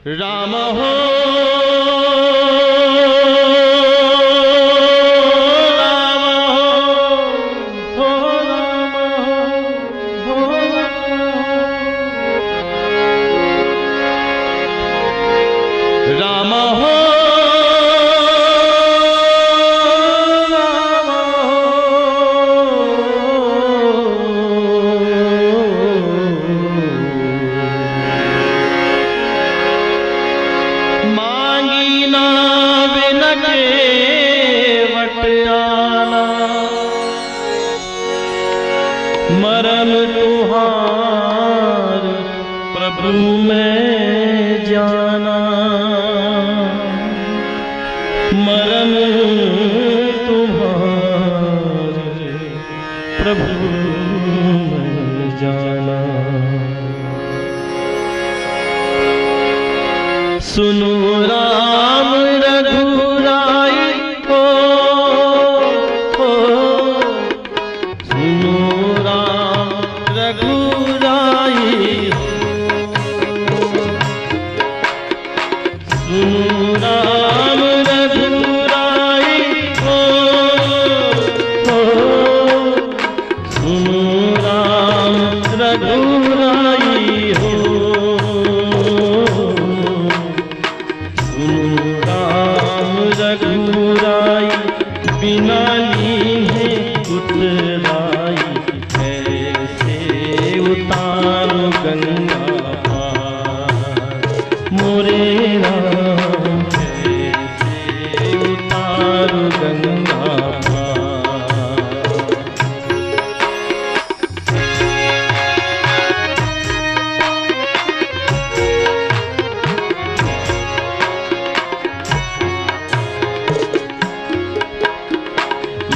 राम हो मरम तुहार प्रभु में जाना, मरम तुहार प्रभु में जाना। सुनो राम रघुराई हो, सुनो राम रघुराई हो, सुनो राम रघुराई हो, सुनो राम रघुराई हो, रघुराई बिना लीने उतराई, ऐसे उतारो गंगा पार मोरे राम, ऐसे उतारो गंगा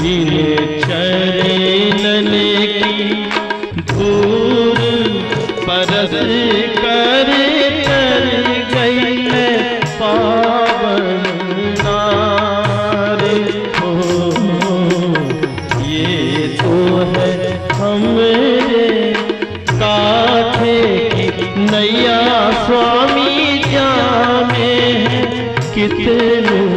लीने चरणने की धूल परस कर तर गई है पावन नारी हो। ये तो है हमरे काठे की नैया स्वामी जाने कितनों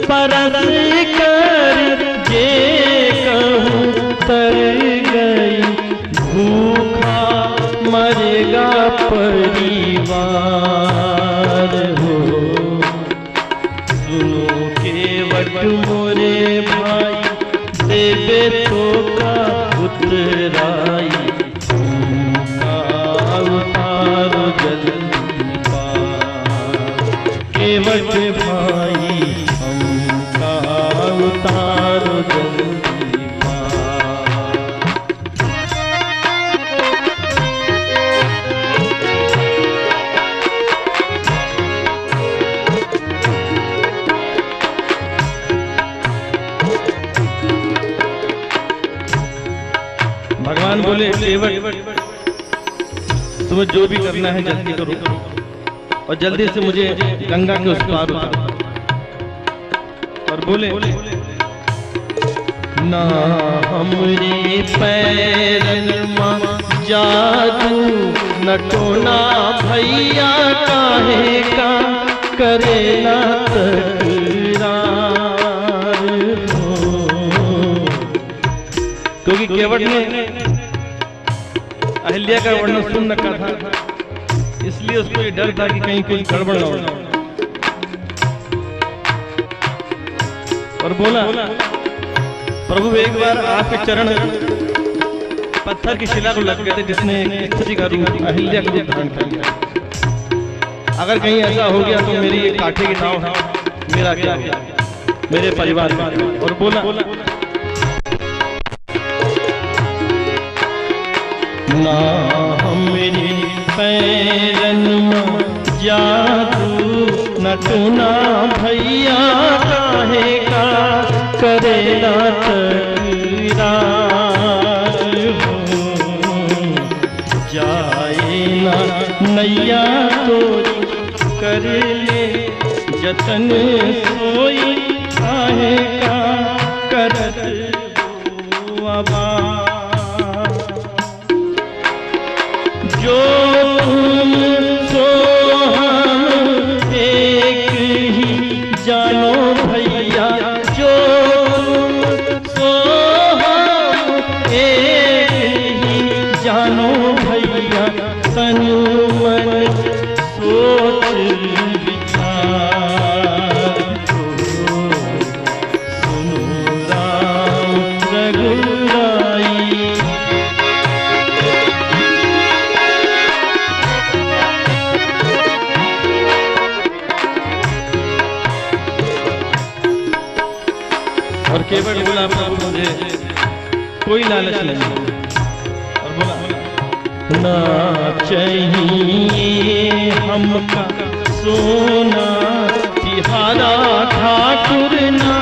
परस कर जे कहूँ तर गई, भूखा मरेगा परिवार हो। सुनो केवट मोरे भाई, देवे तो का उतराई, उनका उतारो जल्दी पार। केवट भाई उतारो जल्दी पार। भगवान बोले केवट तुम्हें जो भी करना है जल्दी करो और जल्दी से मुझे गंगा के उस पार उतारो। और बोले ना हमरे पैरन में जादू नटोना भैया काहे का करेला तकरार हो। क्योंकि केवट ने अहिल्या का वर्णन सुन रखा था, इसलिए उसको ये डर था कि कहीं कोई गड़बड़ ना हो। और बोला प्रभु एक बार आपके चरण पत्थर की शिला को लग गए थे, जिसने स्त्री का रूप अहिल्या का रूप धारण कर लिया। अगर कहीं ऐसा हो गया तो मेरी एक काठे की नाव है, मेरा क्या होगा, मेरे परिवार का। और बोला ना हमरी पैरन में जादू नटना भैया काहे का करेला तकरार हो। जाए ना नैया तो कर ले जतन सोई, काहे का करत हो आबाद। कोई लालच नहीं। और बोला ना चाहिए हमका सोना तिहारा ठाकुर, ना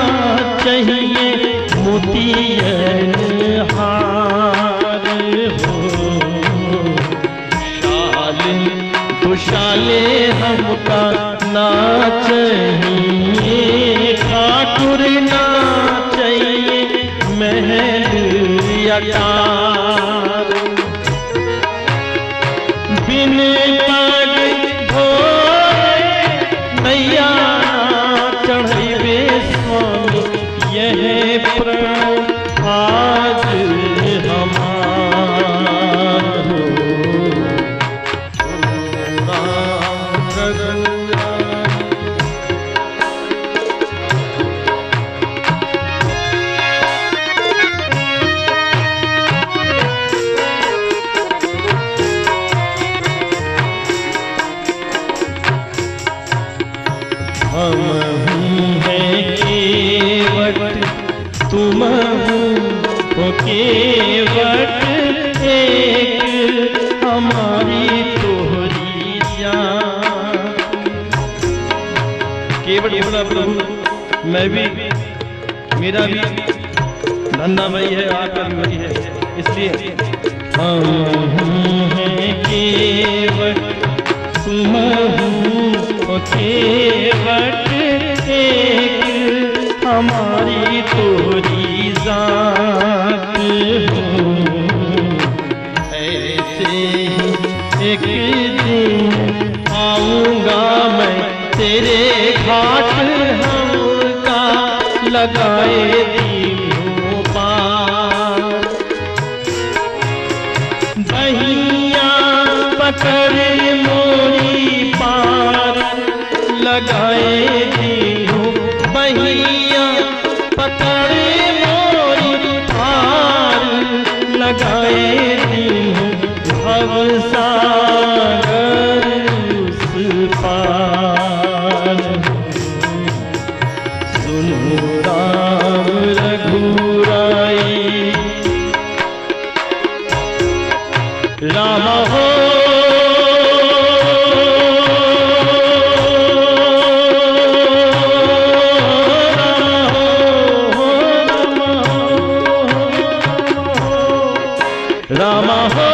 चाहिए मोतियन हार हो, शाल दुशाले हमका ना चाहिए ठाकुर, ना चाहिए महल अटार। बिन पग धोए नैया चढ़े स्वामी, यह प्रण आज हमार हो। हम हैं केवट तुम हो केवट, एक हमारी तोहरी जान। केवट बोला प्रभु मैं भी, मेरा भी धंधा वही है, आपका भी वही है, इसलिए हम हैं केवट तुम हो केवट, एक हमारी तोरी जात हो। ऐसे ही एक दिन आऊंगा मैं तेरे घाट, हमका लगाए तीनों पार। बहिया पकड़ मोरी पार लगाए दीहूं, बहिया पकड़े मोरी पार लगाए दीहूं, भव सागर उस पार। सुनो राम रघुराई राम हो, राम हो,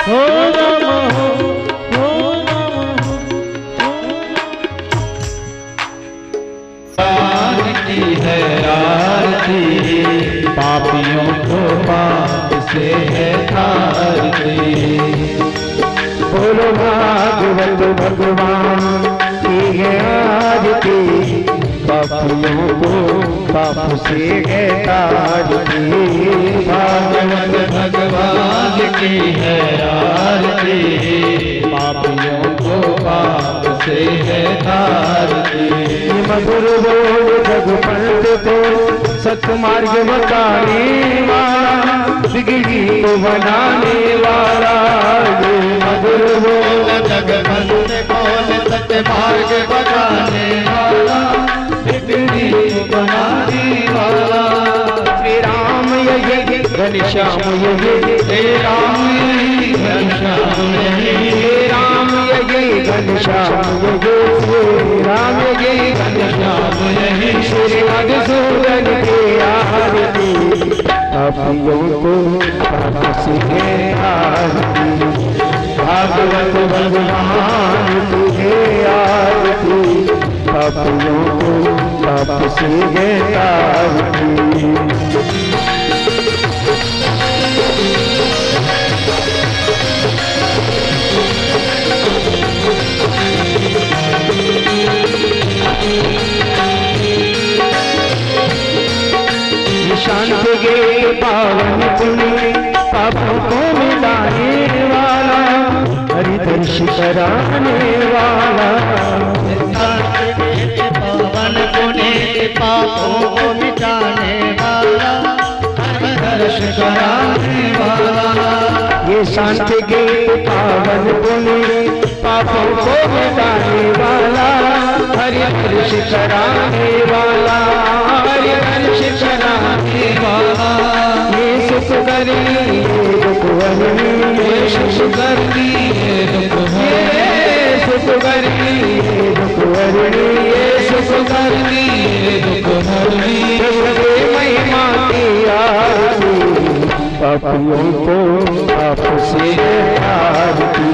हो राम हो, हो राम हो। आरती है आरती, पापियों को पाप से है तारती। बोलो भागवत भगवान की है आरती, पापियों को पाप से है तारती। भागवत भगवान की है आरती, पापियों को पाप से है तारती। मधुर बोल जगपंत को सत्मार्ग बताने वाला, बिगड़ी को बनाने वाला। ये मधुर बोल जगपंत बोल सत्मार्ग बताने वाला, बिगड़ी को बनाने वाला। श्री राम यही घनश्याम यही, हे राम यही घनश्याम यही, हे राम यही घनश्याम यही, हे राम यही घनश्याम यही। श्री मधुसूदन की आरती, पापियों को पाप से है आरती। भागवत भगवान की है आरती, पापियों को पाप से है आरती। शांत गे पावन पुण्य पापों को मिलाने वाला, हरि दर्श कराने वाला। पावन पुण्य पापों को मिटाने वाला, हरि दर्श कराने वाला। ये शांत गे पावन पुण्य पापों को मिटाने वाला, हरि दर्श कराने वाला, हरि दर्श कराने करनी ये दुख हरनी, ये सुख करनी ये दुख हरनी, ये सुख करनी ये दुख हरनी, ये सुख करनी ये दुख हरनी। सबके महिमा की आरती, पापियों को आपसे आरती,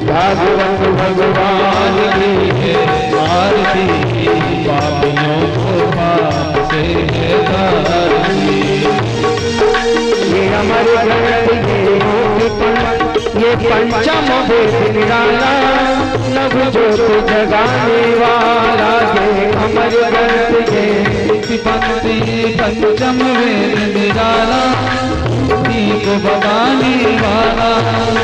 भागवत भगवान की है आरती, पापियों को पाप से है आरती। ये अमर ग्रंथ ये पंचम वेद निराला, नभ ज्योत जगाने वाला, ये अमर ग्रंथ ये पंचम वेद निराला, दीप भगाने वाला।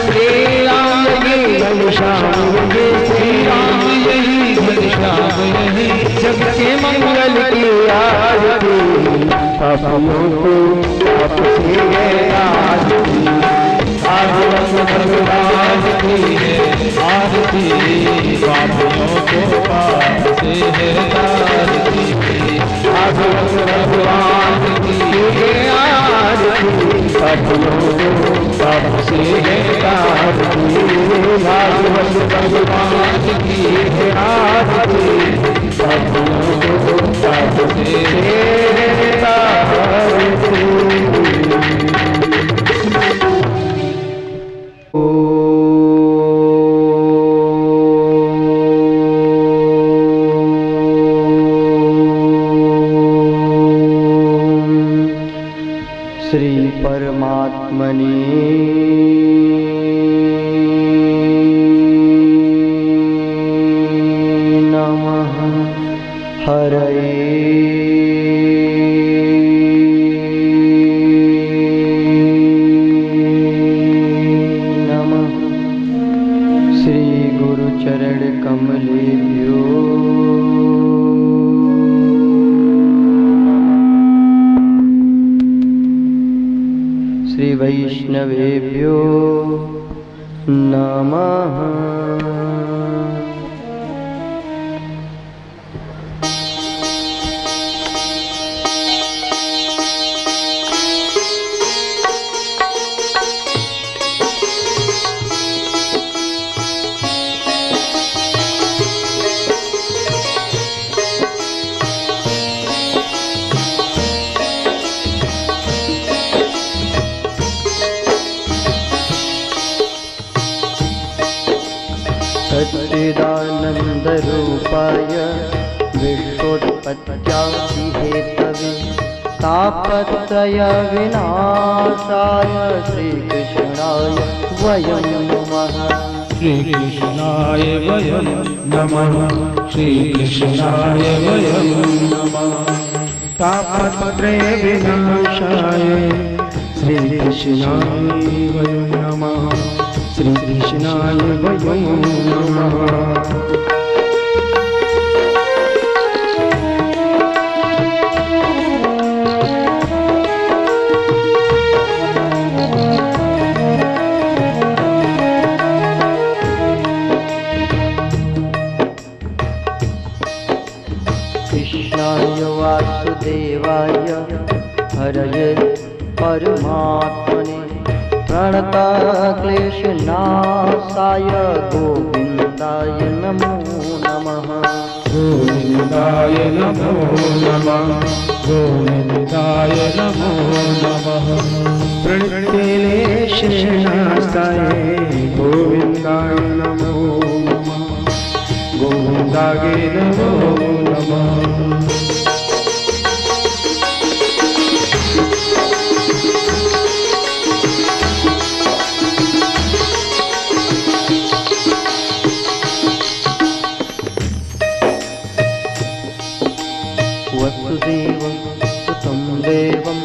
श्री राम ये घनश्याम ये, श्री राम यही घनश्याम यही, जग के मंगल की आरती, पापियों को आपसे है आरती, भागवत भगवान की है आरती, पापियों को पाप से है आरती, भागवत भगवान की है आरती, पापियों को पाप से है आरती, भागवत भगवान की है आरती, पापियों को पाप से है आरती। श्री परमात्मने नमः। हरये नमः। श्री गुरु चरण कमलेभ्यो श्री वैष्णवेभ्यो नमः। सच्चिदानंद रूपाय विश्वोत्पत्त्यादि हेतवे तापत्रय विनाशाय श्रीकृष्णाय वयं नमः। श्रीकृष्णाय वयं नमः। श्रीकृष्णाय वयं नमः। तापत्रय विनाशाय श्रीकृष्णाय वयं नमः। श्रीकृष्णाय वयं नमः। कृष्णाय वासुदेवाय हरये परमात्मने प्रणतक्लेशनाशाय गोविन्दाय नमो नमः। गोविन्दाय नमो नमः। गोविन्दाय नमो नमः। प्रणतक्लेशनाशाय गोविन्दाय नमो नमः। गोविन्दाय नमो नमः। वसुदेवं सुतं देवं